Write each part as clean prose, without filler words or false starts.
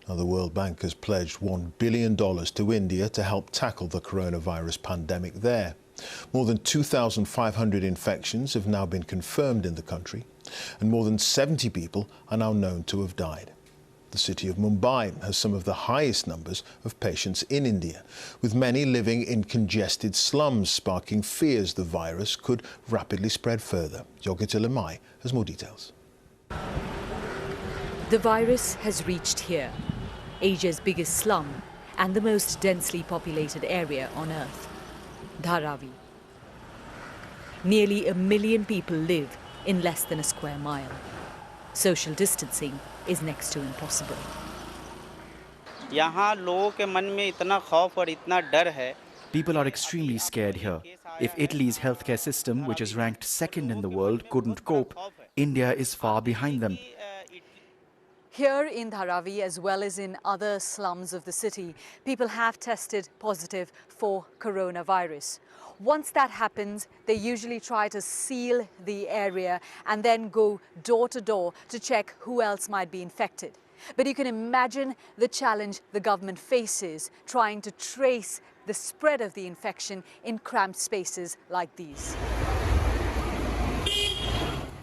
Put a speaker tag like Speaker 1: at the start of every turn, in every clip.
Speaker 1: Now, the World Bank has pledged $1 billion to India to help tackle the coronavirus pandemic there. More than 2,500 infections have now been confirmed in the country, and more than 70 people are now known to have died. The city of Mumbai has some of the highest numbers of patients in India, with many living in congested slums, sparking fears the virus could rapidly spread further. Yogita Limaye has more details.
Speaker 2: The virus has reached here, Asia's biggest slum and the most densely populated area on Earth, Dharavi. Nearly 1 million people live in less than a square mile. Social distancing is next to impossible.
Speaker 3: People are extremely scared here. If Italy's healthcare system, which is ranked second in the world, couldn't cope, India is far behind them.
Speaker 2: Here in Dharavi, as well as in other slums of the city, people have tested positive for coronavirus. Once that happens, they usually try to seal the area and then go door to door to check who else might be infected. But you can imagine the challenge the government faces trying to trace the spread of the infection in cramped spaces like these.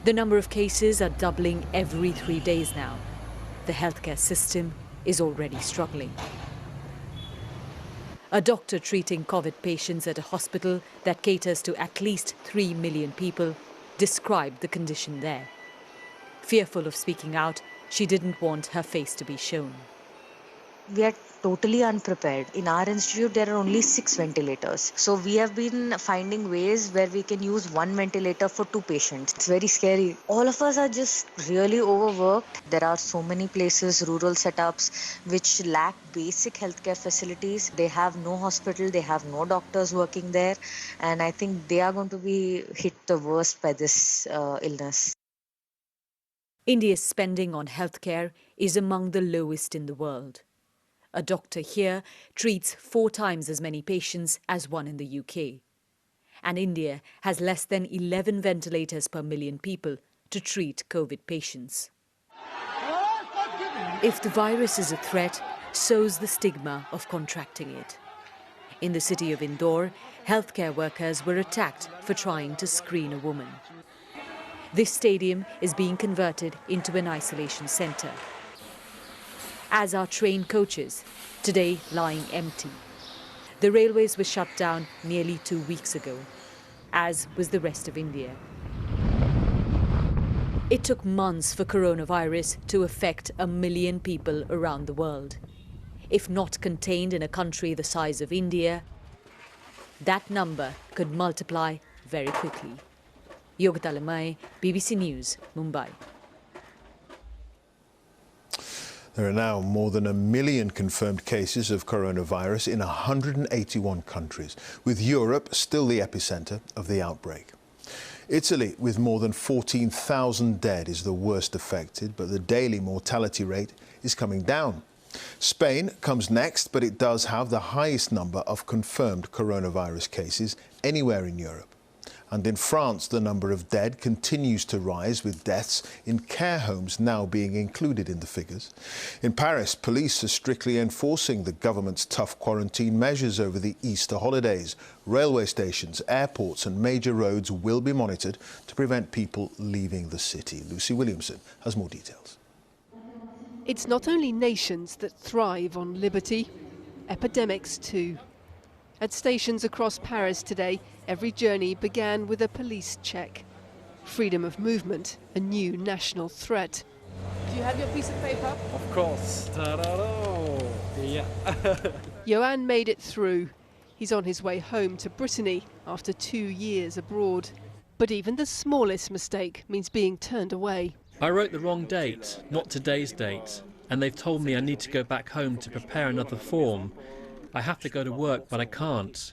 Speaker 2: The number of cases are doubling every 3 days now. The healthcare system is already struggling. A doctor treating COVID patients at a hospital that caters to at least 3 million people described the condition there. Fearful of speaking out, she didn't want her face to be shown.
Speaker 4: We are totally unprepared. In our institute, there are only 6 ventilators. So we have been finding ways where we can use 1 ventilator for 2 patients. It's very scary. All of us are just really overworked. There are so many places, rural setups, which lack basic healthcare facilities. They have no hospital, they have no doctors working there. And I think they are going to be hit the worst by this illness.
Speaker 2: India's spending on healthcare is among the lowest in the world. A doctor here treats 4 times as many patients as one in the UK. And India has less than 11 ventilators per million people to treat COVID patients. If the virus is a threat, so's the stigma of contracting it. In the city of Indore, healthcare workers were attacked for trying to screen a woman. This stadium is being converted into an isolation centre, as are train coaches, today lying empty. The railways were shut down nearly 2 weeks ago, as was the rest of India. It took months for coronavirus to affect 1 million people around the world. If not contained in a country the size of India, that number could multiply very quickly. Yogita Limaye, BBC News, Mumbai.
Speaker 1: There are now more than 1 million confirmed cases of coronavirus in 181 countries, with Europe still the epicentre of the outbreak. Italy, with more than 14,000 dead, is the worst affected, but the daily mortality rate is coming down. Spain comes next, but it does have the highest number of confirmed coronavirus cases anywhere in Europe. And in France, the number of dead continues to rise, with deaths in care homes now being included in the figures. In Paris, police are strictly enforcing the government's tough quarantine measures over the Easter holidays. Railway stations, airports and major roads will be monitored to prevent people leaving the city. Lucy Williamson has more details.
Speaker 5: It's not only nations that thrive on liberty, epidemics too. At stations across Paris today, every journey began with a police check. Freedom of movement, a new national threat. Do you have your piece of paper?
Speaker 6: Of course. Yeah.
Speaker 5: Johan made it through. He's on his way home to Brittany after 2 years abroad. But even the smallest mistake means being turned away.
Speaker 6: I wrote the wrong date, not today's date, and they've told me I need to go back home to prepare another form. I have to go to work, but I can't.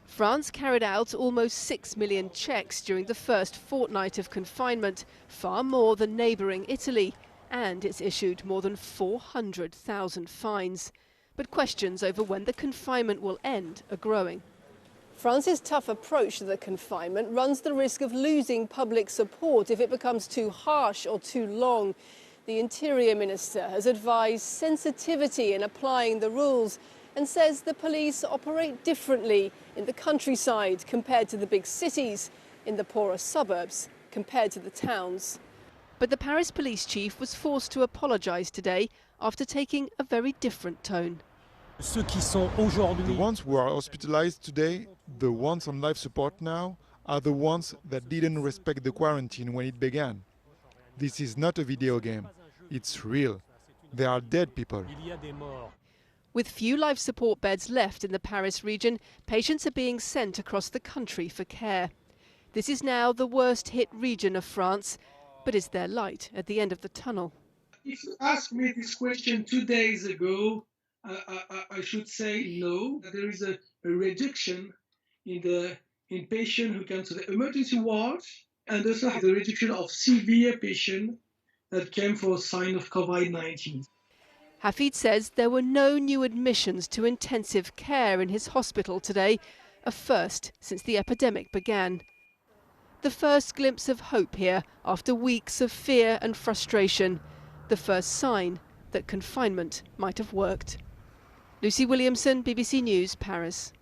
Speaker 5: France carried out almost 6 million checks during the first fortnight of confinement, far more than neighbouring Italy, and it's issued more than 400,000 fines. But questions over when the confinement will end are growing. France's tough approach to the confinement runs the risk of losing public support if it becomes too harsh or too long. The Interior Minister has advised sensitivity in applying the rules and says the police operate differently in the countryside compared to the big cities, in the poorer suburbs compared to the towns. But the Paris police chief was forced to apologise today after taking a very different tone.
Speaker 7: The ones who are hospitalized today, the ones on life support now, are the ones that didn't respect the quarantine when it began. This is not a video game. It's real. There are dead people.
Speaker 5: With few life support beds left in the Paris region, patients are being sent across the country for care. This is now the worst hit region of France, but is there light at the end of the tunnel?
Speaker 8: If you asked me this question 2 days ago, I should say no. There is a reduction in patients who come to the emergency ward, and also the reduction of severe patients that came for a sign of COVID-19.
Speaker 5: Hafid says there were no new admissions to intensive care in his hospital today, a first since the epidemic began. The first glimpse of hope here after weeks of fear and frustration, the first sign that confinement might have worked. Lucy Williamson, BBC News, Paris.